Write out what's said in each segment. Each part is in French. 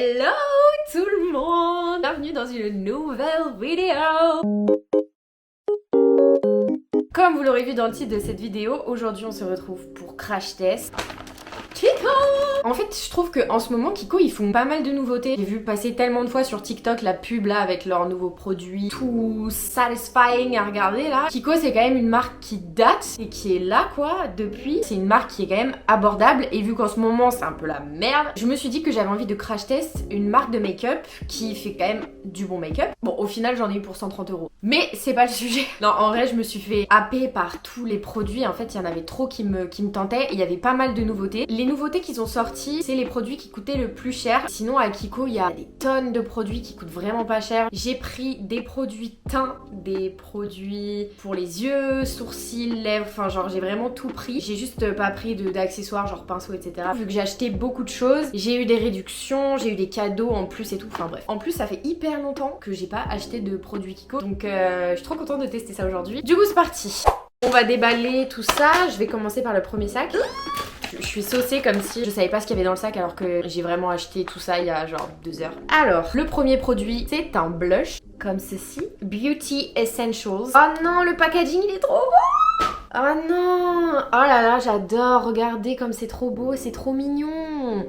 Hello tout le monde! Bienvenue dans une nouvelle vidéo! Comme vous l'aurez vu dans le titre de cette vidéo, aujourd'hui on se retrouve pour crash test Kiko! En fait, je trouve qu'en ce moment, Kiko, ils font pas mal de nouveautés. J'ai vu passer tellement de fois sur TikTok la pub là avec leurs nouveaux produits tout satisfying à regarder là. Kiko, c'est quand même une marque qui date et qui est là quoi depuis. C'est une marque qui est quand même abordable et vu qu'en ce moment c'est un peu la merde, je me suis dit que j'avais envie de crash test une marque de make-up qui fait quand même du bon make-up. Bon, au final, j'en ai eu pour 130 €. Mais c'est pas le sujet. Non, en vrai, je me suis fait happer par tous les produits. En fait, il y en avait trop qui me tentaient et il y avait pas mal de nouveautés. Les nouveautés qu'ils ont sorties, c'est les produits qui coûtaient le plus cher. Sinon, à Kiko, il y a des tonnes de produits qui coûtent vraiment pas cher. J'ai pris des produits teint, des produits pour les yeux, sourcils, lèvres, enfin genre j'ai vraiment tout pris. J'ai juste pas pris d'accessoires genre pinceau, etc. Vu que j'ai acheté beaucoup de choses, j'ai eu des réductions, j'ai eu des cadeaux en plus et tout. Enfin bref. En plus, ça fait hyper longtemps que j'ai pas acheté de produits Kiko. Donc je suis trop contente de tester ça aujourd'hui. Du coup, c'est parti. On va déballer tout ça. Je vais commencer par le premier sac. Je suis saucée comme si je savais pas ce qu'il y avait dans le sac alors que j'ai vraiment acheté tout ça il y a genre 2 heures. Alors, le premier produit, c'est un blush comme ceci. Beauty Essentials. Oh non, le packaging il est trop beau! Oh non! Oh là là, j'adore. Regardez comme c'est trop beau, c'est trop mignon.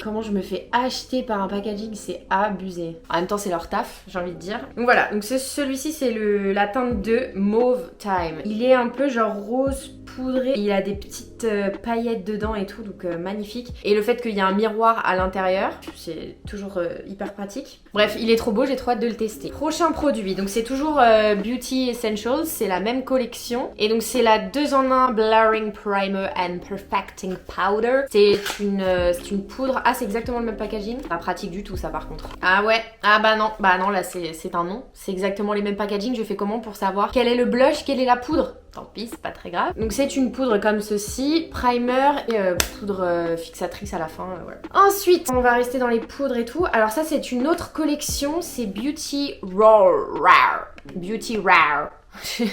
Comment je me fais acheter par un packaging, c'est abusé. En même temps, c'est leur taf, j'ai envie de dire. Donc voilà, donc celui-ci, c'est la teinte de Mauve Time. Il est un peu genre rose poudré. Il a des petites paillettes dedans et tout, donc magnifique. Et le fait qu'il y a un miroir à l'intérieur, c'est toujours hyper pratique. Bref, il est trop beau, j'ai trop hâte de le tester. Prochain produit, donc c'est toujours Beauty Essentials, c'est la même collection. Et donc c'est la 2 en 1 Blurring Primer and Perfecting Powder. C'est une poudre. Ah, c'est exactement le même packaging. Pas pratique du tout ça par contre. Ah ouais, ah bah non, là c'est un non. C'est exactement les mêmes packaging. Je fais comment pour savoir quel est le blush, quelle est la poudre? Tant pis, c'est pas très grave. Donc c'est une poudre comme ceci, primer et poudre fixatrice à la fin, voilà. Ensuite, on va rester dans les poudres et tout. Alors ça c'est une autre collection, c'est Beauty Rare. Beauty Rare. C'est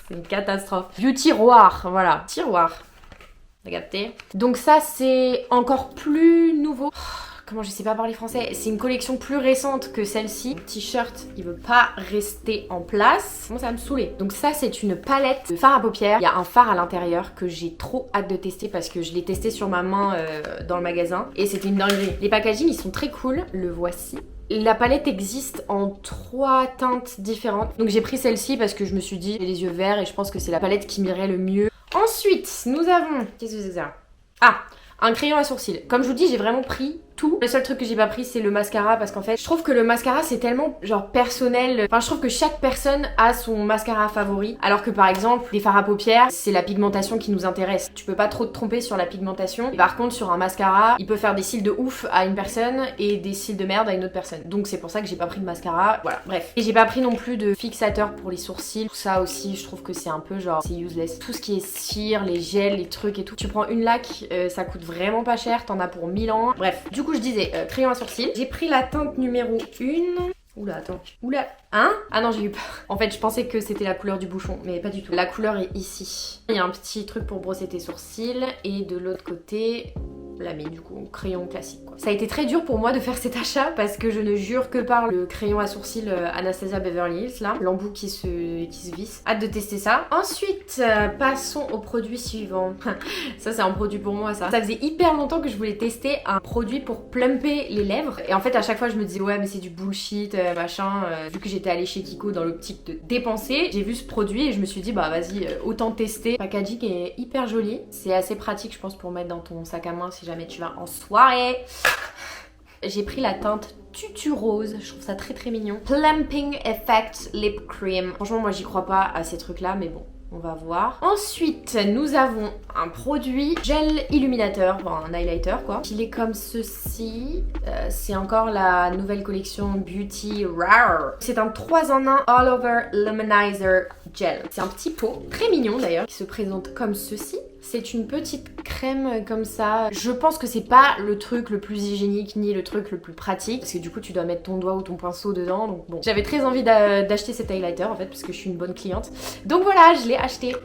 une catastrophe. Beauty Roar, voilà. Tiroir. T'as capté? Donc ça c'est encore plus nouveau. Comment je sais pas parler français? C'est une collection plus récente que celle-ci. Le t-shirt, il veut pas rester en place. Bon, ça va me saouler. Donc ça, c'est une palette de fard à paupières. Il y a un fard à l'intérieur que j'ai trop hâte de tester parce que je l'ai testé sur ma main dans le magasin. Et c'était une dinguerie. Les packaging, ils sont très cool. Le voici. La palette existe en 3 teintes différentes. Donc j'ai pris celle-ci parce que je me suis dit, j'ai les yeux verts et je pense que c'est la palette qui m'irait le mieux. Ensuite, nous avons... Qu'est-ce que c'est ça? Ah, un crayon à sourcils. Comme je vous dis, j'ai vraiment pris tout. Le seul truc que j'ai pas pris, c'est le mascara parce qu'en fait, je trouve que le mascara, c'est tellement genre personnel. Enfin, je trouve que chaque personne a son mascara favori. Alors que par exemple, les fards à paupières, c'est la pigmentation qui nous intéresse. Tu peux pas trop te tromper sur la pigmentation. Et par contre, sur un mascara, il peut faire des cils de ouf à une personne et des cils de merde à une autre personne. Donc c'est pour ça que j'ai pas pris de mascara. Voilà, bref. Et j'ai pas pris non plus de fixateur pour les sourcils. Tout ça aussi, je trouve que c'est un peu genre, c'est useless. Tout ce qui est cire, les gels, les trucs et tout. Tu prends une laque, ça coûte vraiment pas cher. T'en as pour 1000 ans. Bref, du coup je disais crayon à sourcils. J'ai pris la teinte numéro 1. Oula, attends. Oula. Hein? Ah non, j'ai eu peur. En fait, je pensais que c'était la couleur du bouchon, mais pas du tout. La couleur est ici. Il y a un petit truc pour brosser tes sourcils. Et de l'autre côté... la mine du coup, crayon classique quoi. Ça a été très dur pour moi de faire cet achat parce que je ne jure que par le crayon à sourcils Anastasia Beverly Hills là, l'embout qui se visse. Hâte de tester ça. Ensuite, passons au produit suivant. Ça c'est un produit pour moi ça. Ça faisait hyper longtemps que je voulais tester un produit pour plumper les lèvres et en fait à chaque fois je me disais ouais mais c'est du bullshit machin. Vu que j'étais allée chez Kiko dans l'optique de dépenser, j'ai vu ce produit et je me suis dit bah vas-y autant tester. Le packaging est hyper joli. C'est assez pratique je pense pour mettre dans ton sac à main si jamais tu vas en soirée. J'ai pris la teinte Tutu Rose, je trouve ça très très mignon. Plumping Effect Lip Cream. Franchement moi j'y crois pas à ces trucs là mais bon. On va voir. Ensuite, nous avons un produit gel illuminateur, bon, un highlighter quoi. Il est comme ceci. C'est encore la nouvelle collection Beauty Rare. C'est un 3 en 1 All Over Luminizer Gel. C'est un petit pot, très mignon d'ailleurs, qui se présente comme ceci. C'est une petite crème comme ça. Je pense que c'est pas le truc le plus hygiénique ni le truc le plus pratique parce que du coup tu dois mettre ton doigt ou ton pinceau dedans. Donc bon, j'avais très envie d'acheter cet highlighter en fait parce que je suis une bonne cliente. Donc voilà, je l'ai acheté.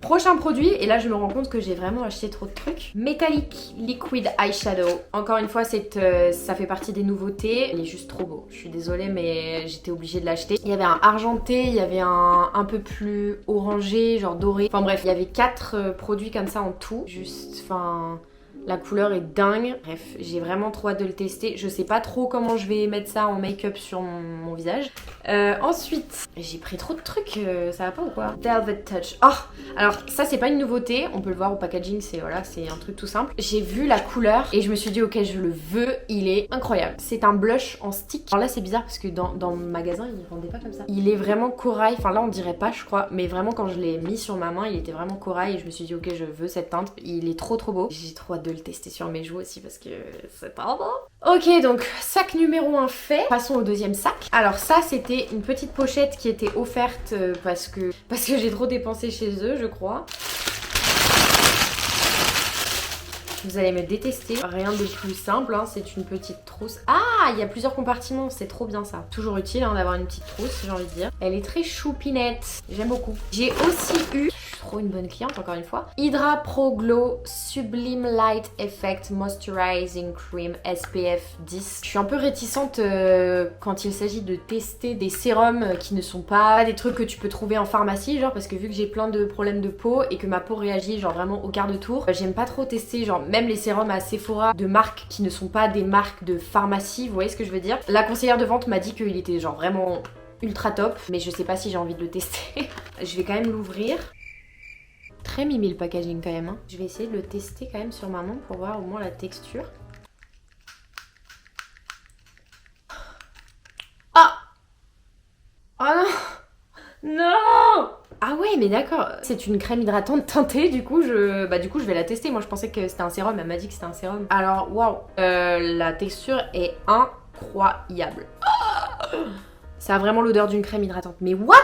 Prochain produit, et là je me rends compte que j'ai vraiment acheté trop de trucs. Metallic Liquid Eyeshadow. Encore une fois, ça fait partie des nouveautés. Il est juste trop beau. Je suis désolée mais j'étais obligée de l'acheter. Il y avait un argenté, il y avait un peu plus orangé, genre doré. Enfin bref, il y avait 4 produits comme ça en tout. Juste, enfin... La couleur est dingue. Bref, j'ai vraiment trop hâte de le tester. Je sais pas trop comment je vais mettre ça en make-up sur mon visage. Ensuite, j'ai pris trop de trucs. Ça va pas ou quoi? Velvet Touch. Oh, alors ça c'est pas une nouveauté. On peut le voir au packaging. C'est voilà, c'est un truc tout simple. J'ai vu la couleur et je me suis dit ok, je le veux. Il est incroyable. C'est un blush en stick. Alors là c'est bizarre parce que dans le magasin ils vendaient pas comme ça. Il est vraiment corail. Enfin là on dirait pas je crois. Mais vraiment quand je l'ai mis sur ma main, il était vraiment corail et je me suis dit ok, je veux cette teinte. Il est trop beau. J'ai trop hâte de le tester sur mes joues aussi parce que c'est pas bon. Ok, donc sac numéro 1 fait. Passons au deuxième sac. Alors ça c'était une petite pochette qui était offerte parce que j'ai trop dépensé chez eux je crois. Vous allez me détester. Rien de plus simple, hein. C'est une petite trousse. Ah, il y a plusieurs compartiments, c'est trop bien ça. Toujours utile hein, d'avoir une petite trousse, j'ai envie de dire. Elle est très choupinette, j'aime beaucoup. J'ai aussi eu, je suis trop une bonne cliente encore une fois, Hydra Pro Glow Sublime Light Effect Moisturizing Cream SPF 10. Je suis un peu réticente quand il s'agit de tester des sérums qui ne sont pas des trucs que tu peux trouver en pharmacie, genre parce que vu que j'ai plein de problèmes de peau et que ma peau réagit genre vraiment au quart de tour, j'aime pas trop tester genre même les sérums à Sephora de marques qui ne sont pas des marques de pharmacie, vous voyez ce que je veux dire. La conseillère de vente m'a dit qu'il était genre vraiment ultra top, mais je sais pas si j'ai envie de le tester. Je vais quand même l'ouvrir. Très mimi le packaging quand même, hein. Je vais essayer de le tester quand même sur ma main pour voir au moins la texture. Ah! Oh non! Non! Ah ouais mais d'accord, c'est une crème hydratante teintée, du coup je vais la tester. Moi je pensais que c'était un sérum, elle m'a dit que c'était un sérum. Alors waouh, la texture est incroyable. Ça a vraiment l'odeur d'une crème hydratante. Mais what?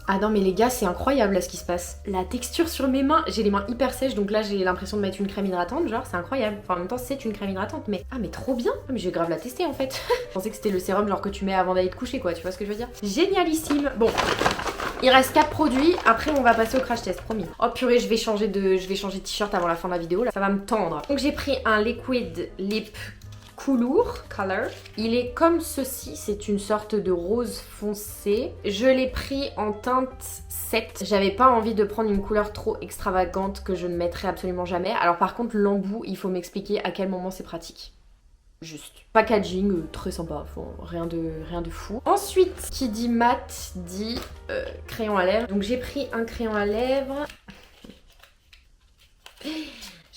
Ah non mais les gars c'est incroyable là ce qui se passe. La texture sur mes mains, j'ai les mains hyper sèches donc là j'ai l'impression de mettre une crème hydratante, genre c'est incroyable. Enfin en même temps c'est une crème hydratante mais... Ah mais trop bien. Ah, mais je vais grave la tester en fait. Je pensais que c'était le sérum genre que tu mets avant d'aller te coucher quoi, tu vois ce que je veux dire. Génialissime. Bon, il reste 4 produits, après on va passer au crash test, promis. Oh purée, je vais changer de t-shirt avant la fin de la vidéo là, ça va me tendre. Donc j'ai pris un liquid lip Color. Il est comme ceci, c'est une sorte de rose foncé. Je l'ai pris en teinte 7. J'avais pas envie de prendre une couleur trop extravagante que je ne mettrais absolument jamais. Alors par contre l'embout, il faut m'expliquer à quel moment c'est pratique. Juste. Packaging très sympa, enfin, rien de fou. Ensuite, qui dit mat dit crayon à lèvres. Donc j'ai pris un crayon à lèvres.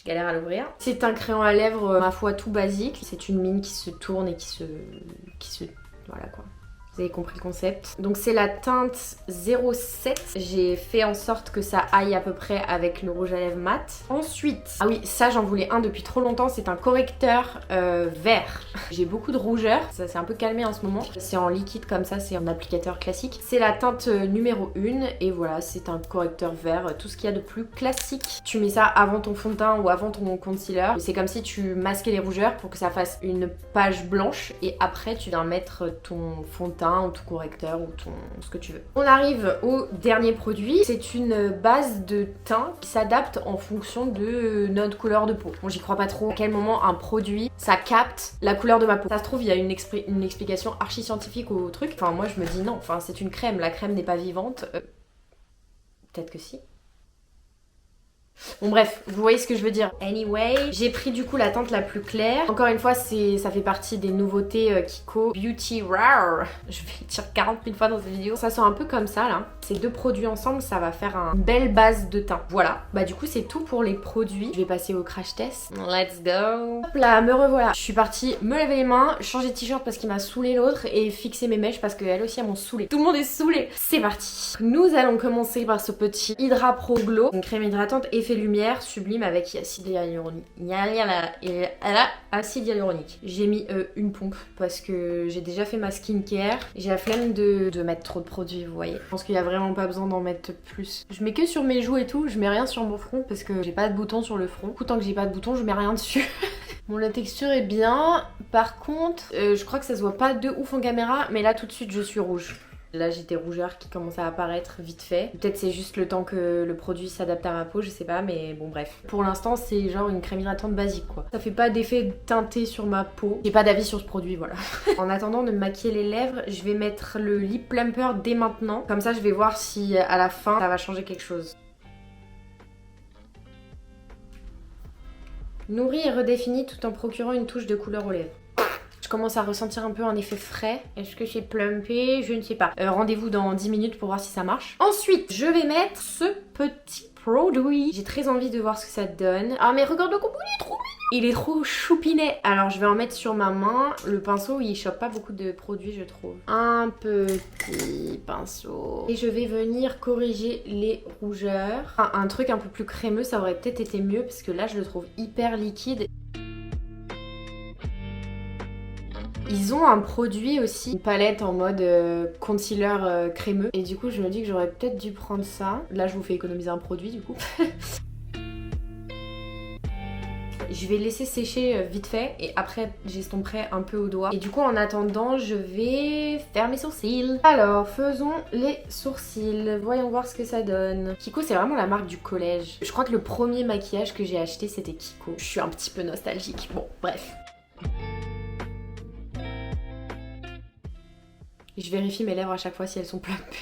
Je galère à l'ouvrir. C'est un crayon à lèvres, ma foi, tout basique. C'est une mine qui se tourne et qui se... Voilà quoi. Vous avez compris le concept. Donc c'est la teinte 07. J'ai fait en sorte que ça aille à peu près avec le rouge à lèvres mat. Ensuite, ah oui, ça j'en voulais un depuis trop longtemps. C'est un correcteur vert. J'ai beaucoup de rougeur. Ça s'est un peu calmé en ce moment. C'est en liquide comme ça, c'est un applicateur classique. C'est la teinte numéro 1. Et voilà, c'est un correcteur vert. Tout ce qu'il y a de plus classique. Tu mets ça avant ton fond de teint ou avant ton concealer. C'est comme si tu masquais les rougeurs pour que ça fasse une page blanche. Et après, tu viens mettre ton fond de teint ou tout correcteur ou ce que tu veux. On arrive au dernier produit. C'est une base de teint qui s'adapte en fonction de notre couleur de peau. Bon, j'y crois pas trop. À quel moment un produit, ça capte la couleur de ma peau? Ça se trouve, il y a une explication archi scientifique au truc. Enfin, moi, je me dis non. Enfin, c'est une crème. La crème n'est pas vivante. Peut-être que si. Bon bref, vous voyez ce que je veux dire. Anyway, j'ai pris du coup la teinte la plus claire. Encore une fois, ça fait partie des nouveautés Kiko Beauty Rare. Je vais le dire 40 000 fois dans cette vidéo. Ça sent un peu comme ça là. Ces deux produits ensemble, ça va faire une belle base de teint. Voilà, bah du coup c'est tout pour les produits. Je vais passer au crash test. Let's go. Hop là, me revoilà. Je suis partie me laver les mains, changer de t-shirt parce qu'il m'a saoulé l'autre et fixer mes mèches parce qu'elles aussi elles m'ont saoulé. Tout le monde est saoulé. C'est parti. Nous allons commencer par ce petit Hydra Pro Glow. Une crème hydratante effet effet lumière sublime avec acide hyaluronique. Acide hyaluronique. J'ai mis une pompe parce que j'ai déjà fait ma skincare. J'ai la flemme de mettre trop de produits, vous voyez. Je pense qu'il y a vraiment pas besoin d'en mettre plus. Je mets que sur mes joues et tout, je mets rien sur mon front parce que j'ai pas de boutons sur le front. Du coup, tant que j'ai pas de boutons, je mets rien dessus. Bon, la texture est bien. Par contre, je crois que ça se voit pas de ouf en caméra, mais là tout de suite je suis rouge. Là j'ai des rougeurs qui commencent à apparaître vite fait. Peut-être c'est juste le temps que le produit s'adapte à ma peau, je sais pas, mais bon bref. Pour l'instant c'est genre une crème hydratante basique quoi. Ça fait pas d'effet teinté sur ma peau. J'ai pas d'avis sur ce produit, voilà. En attendant de me maquiller les lèvres, je vais mettre le lip plumper dès maintenant. Comme ça je vais voir si à la fin ça va changer quelque chose. Nourri et redéfini tout en procurant une touche de couleur aux lèvres. Je commence à ressentir un peu un effet frais. Est-ce que c'est plumpé? Je ne sais pas. Rendez-vous dans 10 minutes pour voir si ça marche. Ensuite, je vais mettre ce petit produit. J'ai très envie de voir ce que ça donne. Ah mais regarde le combo, il est trop mignon. Il est trop choupinet. Alors je vais en mettre sur ma main. Le pinceau, il chope pas beaucoup de produits, je trouve. Un petit pinceau. Et je vais venir corriger les rougeurs. Enfin, un truc un peu plus crémeux, ça aurait peut-être été mieux parce que là, je le trouve hyper liquide. Ils ont un produit aussi, une palette en mode concealer crémeux. Et du coup, je me dis que j'aurais peut-être dû prendre ça. Là, je vous fais économiser un produit du coup. Je vais laisser sécher vite fait et après j'estomperai un peu au doigt. Et du coup en attendant je vais faire mes sourcils. Alors faisons les sourcils. Voyons voir ce que ça donne. Kiko c'est vraiment la marque du collège. Je crois que le premier maquillage que j'ai acheté c'était Kiko. Je suis un petit peu nostalgique. Bon bref. Je vérifie mes lèvres à chaque fois si elles sont plumpées.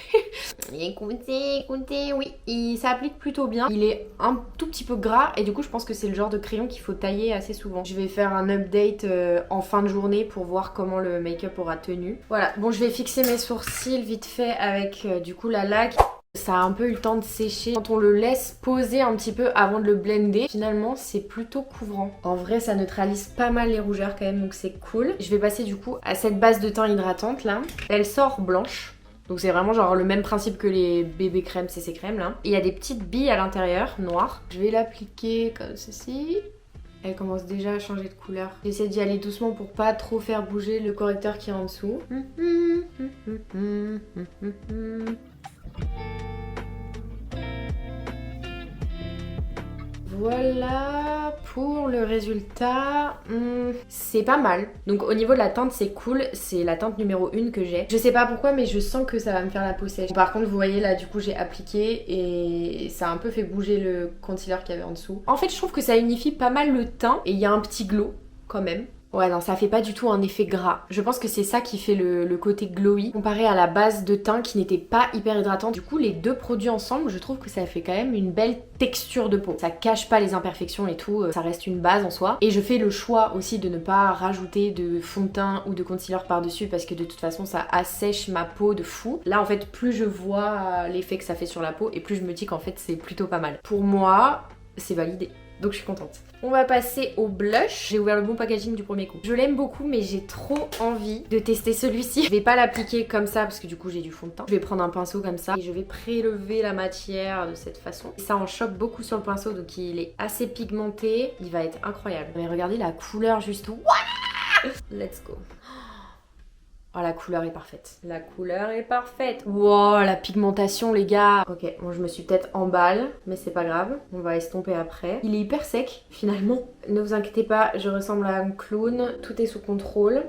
Écoutez, oui, ça applique plutôt bien. Il est un tout petit peu gras et du coup je pense que c'est le genre de crayon qu'il faut tailler assez souvent. Je vais faire un update en fin de journée pour voir comment le make-up aura tenu. Voilà, bon je vais fixer mes sourcils vite fait avec du coup la laque. Ça a un peu eu le temps de sécher. Quand on le laisse poser un petit peu avant de le blender, finalement c'est plutôt couvrant. En vrai ça neutralise pas mal les rougeurs quand même, donc c'est cool. Je vais passer du coup à cette base de teint hydratante là. Elle sort blanche. Donc c'est vraiment genre le même principe que les bébés crèmes CC crème là. Et il y a des petites billes à l'intérieur, noires. Je vais l'appliquer comme ceci. Elle commence déjà à changer de couleur. J'essaie d'y aller doucement pour pas trop faire bouger le correcteur qui est en dessous. Voilà pour le résultat, c'est pas mal. Donc au niveau de la teinte c'est cool, c'est la teinte numéro 1 que j'ai. Je sais pas pourquoi mais je sens que ça va me faire la peau sèche. Par contre vous voyez là du coup j'ai appliqué et ça a un peu fait bouger le concealer qu'il y avait en dessous. En fait je trouve que ça unifie pas mal le teint et il y a un petit glow quand même. Ouais non ça fait pas du tout un effet gras. Je pense que c'est ça qui fait le côté glowy comparé à la base de teint qui n'était pas hyper hydratante. Du coup les deux produits ensemble je trouve que ça fait quand même une belle texture de peau. Ça cache pas les imperfections et tout, ça reste une base en soi. Et je fais le choix aussi de ne pas rajouter de fond de teint ou de concealer par dessus parce que de toute façon ça assèche ma peau de fou. Là en fait plus je vois l'effet que ça fait sur la peau et plus je me dis qu'en fait c'est plutôt pas mal. Pour moi c'est validé. Donc je suis contente. On va passer au blush. J'ai ouvert le bon packaging du premier coup. Je l'aime beaucoup mais j'ai trop envie de tester celui-ci. Je vais pas l'appliquer comme ça parce que du coup j'ai du fond de teint. Je vais prendre un pinceau comme ça et je vais prélever la matière de cette façon. Et ça en chope beaucoup sur le pinceau donc il est assez pigmenté. Il va être incroyable. Mais regardez la couleur juste. Let's go. Oh la couleur est parfaite. La couleur est parfaite. Wow la pigmentation les gars. Ok bon je me suis peut-être emballée mais c'est pas grave. On va estomper après. Il est hyper sec finalement. Ne vous inquiétez pas je ressemble à un clown. Tout est sous contrôle.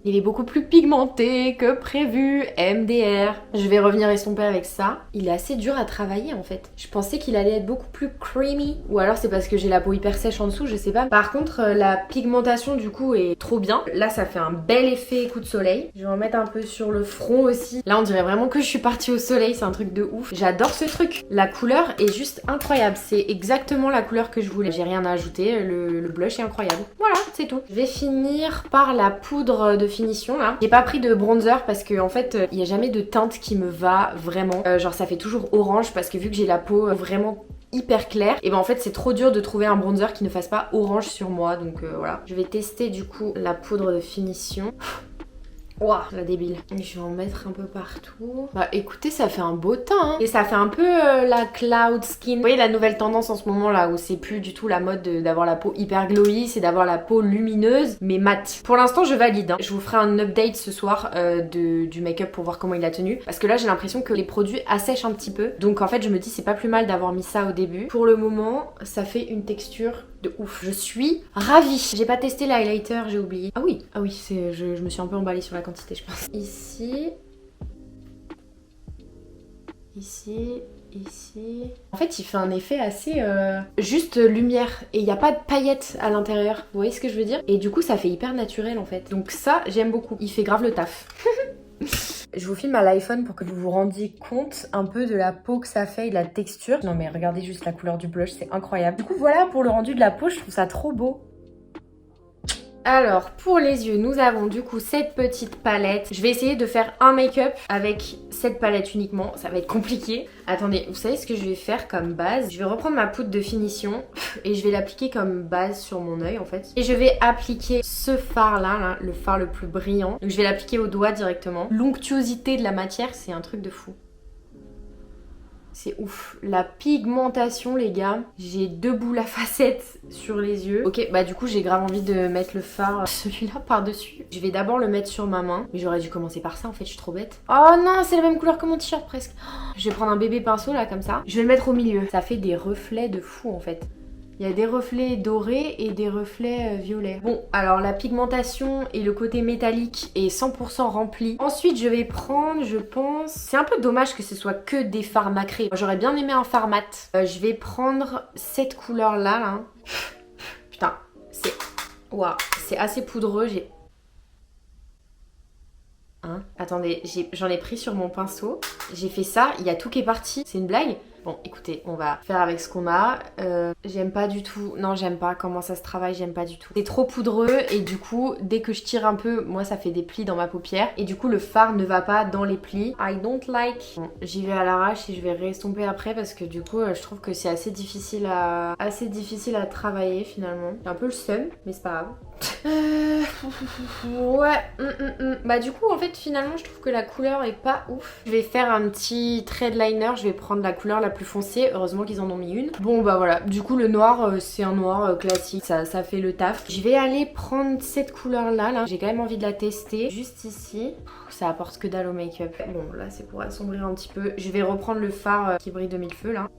Il est beaucoup plus pigmenté que prévu, MDR. Je vais revenir estomper avec ça. Il est assez dur à travailler en fait. Je pensais qu'il allait être beaucoup plus creamy. Ou alors c'est parce que j'ai la peau hyper sèche en dessous, je sais pas. Par contre, la pigmentation du coup est trop bien. Là, ça fait un bel effet coup de soleil. Je vais en mettre un peu sur le front aussi. Là, on dirait vraiment que je suis partie au soleil, c'est un truc de ouf. J'adore ce truc. La couleur est juste incroyable. C'est exactement la couleur que je voulais. J'ai rien à ajouter, le blush est incroyable. Voilà, c'est tout. Je vais finir par la poudre de finition là. J'ai pas pris de bronzer parce que en fait il y a jamais de teinte qui me va vraiment. Genre ça fait toujours orange parce que vu que j'ai la peau vraiment hyper claire et ben en fait c'est trop dur de trouver un bronzer qui ne fasse pas orange sur moi donc voilà. Je vais tester du coup la poudre de finition. Ouah, la débile. Je vais en mettre un peu partout. Bah écoutez, ça fait un beau teint, hein. Et ça fait un peu la cloud skin. Vous voyez la nouvelle tendance en ce moment là, où c'est plus du tout la mode d'avoir la peau hyper glowy, c'est d'avoir la peau lumineuse, mais mate. Pour l'instant, je valide, hein. Je vous ferai un update ce soir du make-up pour voir comment il a tenu. Parce que là, j'ai l'impression que les produits assèchent un petit peu. Donc en fait, je me dis, c'est pas plus mal d'avoir mis ça au début. Pour le moment, ça fait une texture de ouf. Je suis ravie. J'ai pas testé l'highlighter, j'ai oublié. Ah oui, je me suis un peu emballée sur la quantité, je pense. Ici. Ici. Ici. En fait, il fait un effet assez juste lumière et il n'y a pas de paillettes à l'intérieur. Vous voyez ce que je veux dire? Et du coup, ça fait hyper naturel en fait. Donc ça, j'aime beaucoup. Il fait grave le taf. Je vous filme à l'iPhone pour que vous vous rendiez compte un peu de la peau que ça fait et de la texture. Non mais regardez juste la couleur du blush, c'est incroyable. Du coup voilà pour le rendu de la peau, je trouve ça trop beau. Alors pour les yeux, nous avons du coup cette petite palette. Je vais essayer de faire un make-up avec cette palette uniquement, ça va être compliqué. Attendez, vous savez ce que je vais faire comme base? Je vais reprendre ma poudre de finition et je vais l'appliquer comme base sur mon œil en fait. Et je vais appliquer ce fard là, le fard le plus brillant. Donc je vais l'appliquer au doigt directement. L'onctuosité de la matière, c'est un truc de fou. C'est ouf. La pigmentation, les gars. J'ai deux boules à facettes sur les yeux. Ok, bah du coup, j'ai grave envie de mettre le fard, celui-là, par-dessus. Je vais d'abord le mettre sur ma main. Mais j'aurais dû commencer par ça, en fait, je suis trop bête. Oh non, c'est la même couleur que mon t-shirt, presque. Je vais prendre un bébé pinceau, là, comme ça. Je vais le mettre au milieu. Ça fait des reflets de fou, en fait. Il y a des reflets dorés et des reflets violets. Bon, alors la pigmentation et le côté métallique est 100% rempli. Ensuite, je vais prendre, je pense... C'est un peu dommage que ce soit que des fards nacrés. J'aurais bien aimé un fard mat. Je vais prendre cette couleur-là, là. Putain, c'est... Waouh, c'est assez poudreux. J'ai... Hein? Attendez, j'en ai pris sur mon pinceau. J'ai fait ça, il y a tout qui est parti. C'est une blague? Bon, écoutez, on va faire avec ce qu'on a. J'aime pas du tout. Non, j'aime pas comment ça se travaille, j'aime pas du tout. C'est trop poudreux et du coup, dès que je tire un peu, moi ça fait des plis dans ma paupière. Et du coup, le fard ne va pas dans les plis. I don't like. Bon, j'y vais à l'arrache et je vais restomper après parce que du coup, je trouve que c'est assez difficile à travailler finalement. J'ai un peu le seum, mais c'est pas grave. Ouais. Bah du coup en fait finalement je trouve que la couleur est pas ouf. Je vais faire un petit trait de liner. Je vais prendre la couleur la plus foncée. Heureusement qu'ils en ont mis une. Bon bah voilà. Du coup le noir c'est un noir classique. Ça fait le taf. Je vais aller prendre cette couleur là. J'ai quand même envie de la tester. Juste ici. Ça apporte que dalle au make-up. Bon là c'est pour assombrir un petit peu. Je vais reprendre le fard qui brille de mille feux là.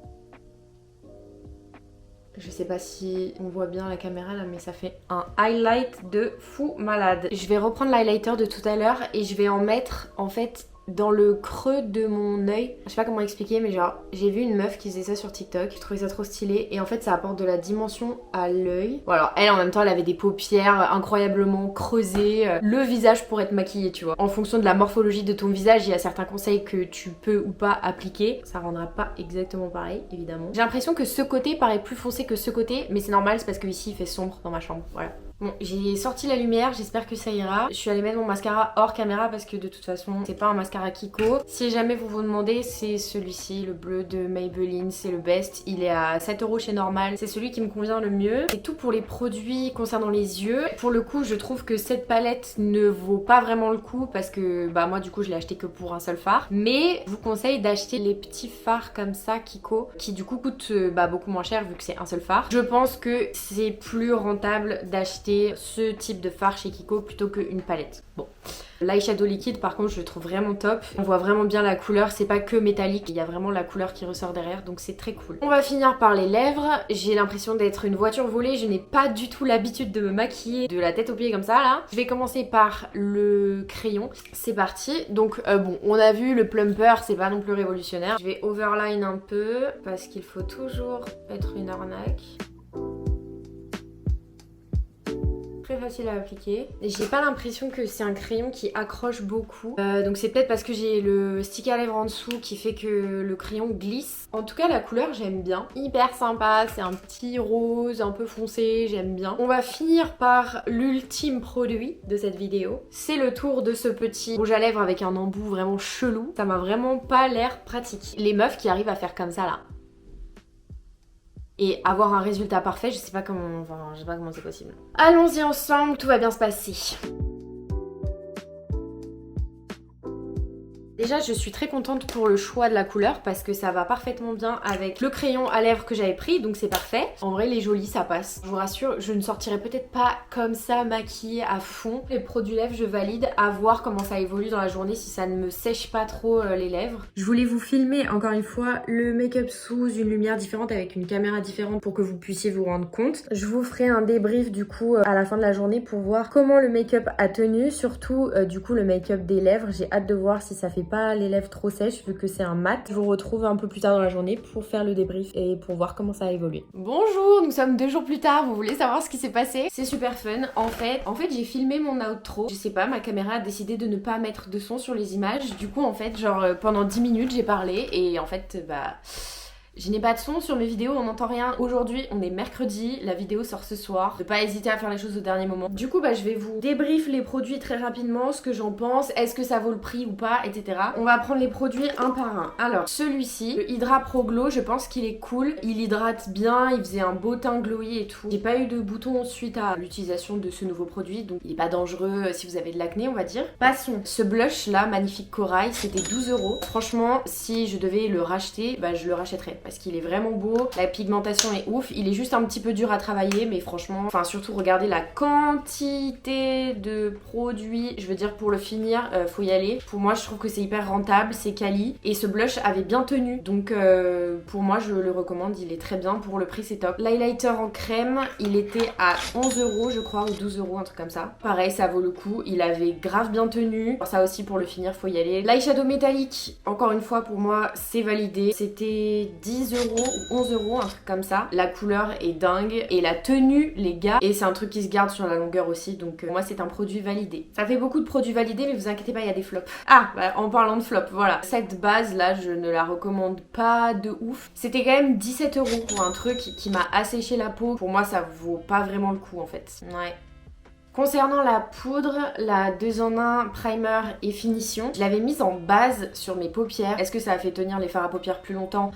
Je sais pas si on voit bien la caméra là, mais ça fait un highlight de fou malade. Je vais reprendre l'highlighter de tout à l'heure et je vais en mettre en fait dans le creux de mon œil. Je sais pas comment expliquer, mais genre j'ai vu une meuf qui faisait ça sur TikTok. Je trouvais ça trop stylé et en fait ça apporte de la dimension à l'œil. Bon alors elle en même temps elle avait des paupières incroyablement creusées, le visage pour être maquillé tu vois. En fonction de la morphologie de ton visage, il y a certains conseils que tu peux ou pas appliquer. Ça rendra pas exactement pareil évidemment. J'ai l'impression que ce côté paraît plus foncé que ce côté, mais c'est normal, c'est parce que ici il fait sombre dans ma chambre. Voilà. Bon, j'ai sorti la lumière, j'espère que ça ira. Je suis allée mettre mon mascara hors caméra parce que de toute façon, c'est pas un mascara Kiko. Si jamais vous vous demandez, c'est celui-ci, le bleu de Maybelline, c'est le best. Il est à 7 € chez Normal. C'est celui qui me convient le mieux. C'est tout pour les produits concernant les yeux. Pour le coup, je trouve que cette palette ne vaut pas vraiment le coup parce que bah moi du coup, je l'ai acheté que pour un seul fard. Mais je vous conseille d'acheter les petits fards comme ça Kiko qui du coup coûtent beaucoup moins cher vu que c'est un seul fard. Je pense que c'est plus rentable d'acheter ce type de fard chez Kiko plutôt qu'une palette. Bon. L'eyeshadow liquide par contre je le trouve vraiment top. On voit vraiment bien la couleur, c'est pas que métallique, il y a vraiment la couleur qui ressort derrière donc c'est très cool. On va finir par les lèvres. J'ai l'impression d'être une voiture volée, je n'ai pas du tout l'habitude de me maquiller de la tête aux pieds comme ça là. Je vais commencer par le crayon. C'est parti. Donc bon, on a vu le plumper, c'est pas non plus révolutionnaire. Je vais overline un peu parce qu'il faut toujours être une arnaque. Très facile à appliquer. J'ai pas l'impression que c'est un crayon qui accroche beaucoup. Donc c'est peut-être parce que j'ai le stick à lèvres en dessous qui fait que le crayon glisse. En tout cas la couleur j'aime bien. Hyper sympa, c'est un petit rose un peu foncé, j'aime bien. On va finir par l'ultime produit de cette vidéo. C'est le tour de ce petit rouge à lèvres avec un embout vraiment chelou. Ça m'a vraiment pas l'air pratique. Les meufs qui arrivent à faire comme ça là. Et avoir un résultat parfait, je sais pas comment c'est possible. Allons-y ensemble, tout va bien se passer. Déjà je suis très contente pour le choix de la couleur parce que ça va parfaitement bien avec le crayon à lèvres que j'avais pris, donc c'est parfait. En vrai il est joli, ça passe. Je vous rassure, je ne sortirai peut-être pas comme ça maquillée à fond. Les produits lèvres je valide, à voir comment ça évolue dans la journée, si ça ne me sèche pas trop les lèvres. Je voulais vous filmer encore une fois le make-up sous une lumière différente avec une caméra différente pour que vous puissiez vous rendre compte. Je vous ferai un débrief du coup à la fin de la journée pour voir comment le make-up a tenu, surtout du coup le make-up des lèvres. J'ai hâte de voir si ça fait pas les lèvres trop sèches vu que c'est un mat. Je vous retrouve un peu plus tard dans la journée pour faire le débrief et pour voir comment ça a évolué. Bonjour, nous sommes 2 jours plus tard, vous voulez savoir ce qui s'est passé? C'est super fun. En fait j'ai filmé mon outro. Je sais pas, ma caméra a décidé de ne pas mettre de son sur les images. Du coup en fait genre pendant 10 minutes j'ai parlé et en fait je n'ai pas de son sur mes vidéos, on n'entend rien. Aujourd'hui, on est mercredi, la vidéo sort ce soir. Ne pas hésiter à faire les choses au dernier moment. Du coup, je vais vous débrief les produits très rapidement, ce que j'en pense, est-ce que ça vaut le prix ou pas, etc. On va prendre les produits un par un. Alors, celui-ci, le Hydra Pro Glow, je pense qu'il est cool. Il hydrate bien, il faisait un beau teint glowy et tout. J'ai pas eu de boutons suite à l'utilisation de ce nouveau produit, donc il est pas dangereux si vous avez de l'acné, on va dire. Passons. Ce blush là, magnifique corail, c'était 12 €. Franchement, si je devais le racheter, je le rachèterais. Parce qu'il est vraiment beau, la pigmentation est ouf, il est juste un petit peu dur à travailler mais franchement, surtout regardez la quantité de produits, je veux dire pour le finir, faut y aller. Pour moi je trouve que c'est hyper rentable, c'est quali et ce blush avait bien tenu donc pour moi je le recommande, il est très bien, pour le prix c'est top. L'highlighter en crème, il était à 11 € je crois ou 12 €, un truc comme ça. Pareil ça vaut le coup, il avait grave bien tenu. Ça aussi pour le finir faut y aller. L'eyeshadow métallique, encore une fois pour moi c'est validé, c'était 10 € ou 11 €, un truc comme ça. La couleur est dingue et la tenue les gars, et c'est un truc qui se garde sur la longueur aussi, donc moi c'est un produit validé. Ça fait beaucoup de produits validés mais vous inquiétez pas, il y a des flops. Ah en parlant de flops, voilà, cette base là je ne la recommande pas de ouf. C'était quand même 17 € pour un truc qui m'a asséché la peau. Pour moi ça vaut pas vraiment le coup en fait. Ouais. Concernant la poudre, la 2 en 1 primer et finition, je l'avais mise en base sur mes paupières. Est-ce que ça a fait tenir les fards à paupières plus longtemps?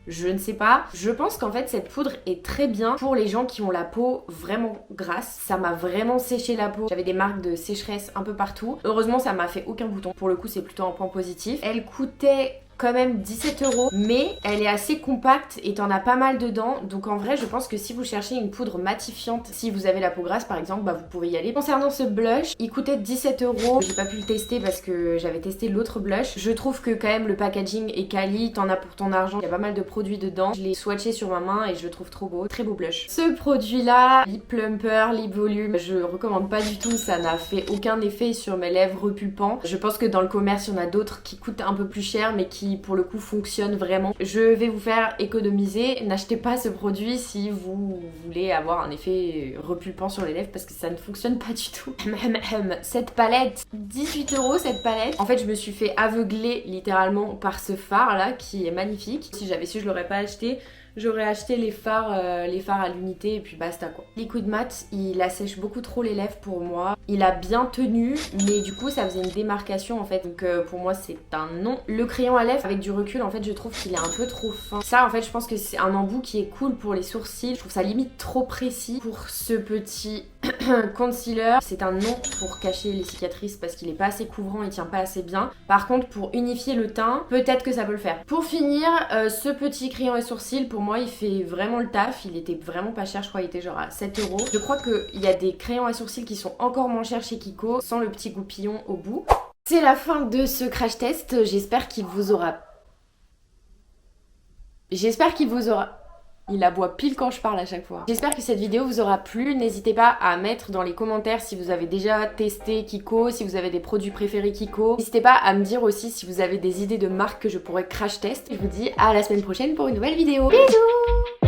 Je ne sais pas. Je pense qu'en fait cette poudre est très bien pour les gens qui ont la peau vraiment grasse. Ça m'a vraiment séché la peau. J'avais des marques de sécheresse un peu partout. Heureusement ça m'a fait aucun bouton. Pour le coup c'est plutôt un point positif. Elle coûtait quand même 17 €, mais elle est assez compacte et t'en as pas mal dedans, donc en vrai je pense que si vous cherchez une poudre matifiante, si vous avez la peau grasse par exemple, vous pouvez y aller. Concernant ce blush, il coûtait 17 €, j'ai pas pu le tester parce que j'avais testé l'autre blush. Je trouve que quand même le packaging est quali, t'en as pour ton argent, il y a pas mal de produits dedans. Je l'ai swatché sur ma main et je le trouve trop beau, très beau blush. Ce produit là, Lip Plumper, Lip Volume, je recommande pas du tout, ça n'a fait aucun effet sur mes lèvres repulpant. Je pense que dans le commerce il y en a d'autres qui coûtent un peu plus cher mais qui pour le coup fonctionne vraiment. Je vais vous faire économiser, n'achetez pas ce produit si vous voulez avoir un effet repulpant sur les lèvres parce que ça ne fonctionne pas du tout. Cette palette, 18 € cette palette. En fait je me suis fait aveugler littéralement par ce fard là qui est magnifique. Si j'avais su je l'aurais pas acheté. J'aurais acheté les fards à l'unité et puis basta quoi. Liquid Matte, il assèche beaucoup trop les lèvres pour moi. Il a bien tenu, mais du coup ça faisait une démarcation en fait. Donc pour moi c'est un non. Le crayon à lèvres avec du recul en fait je trouve qu'il est un peu trop fin. Ça en fait je pense que c'est un embout qui est cool pour les sourcils. Je trouve ça limite trop précis. Pour ce petit concealer, c'est un non pour cacher les cicatrices parce qu'il est pas assez couvrant, il tient pas assez bien. Par contre pour unifier le teint, peut-être que ça peut le faire. Pour finir, ce petit crayon à sourcils, pour moi il fait vraiment le taf. Il était vraiment pas cher, je crois il était genre à 7 €. Je crois qu'il y a des crayons à sourcils qui sont encore moins chers chez Kiko, sans le petit goupillon au bout. C'est la fin de ce crash test, j'espère qu'il vous aura... Il aboie pile quand je parle à chaque fois. J'espère que cette vidéo vous aura plu. N'hésitez pas à mettre dans les commentaires si vous avez déjà testé Kiko, si vous avez des produits préférés Kiko. N'hésitez pas à me dire aussi si vous avez des idées de marques que je pourrais crash test. Je vous dis à la semaine prochaine pour une nouvelle vidéo. Bisous!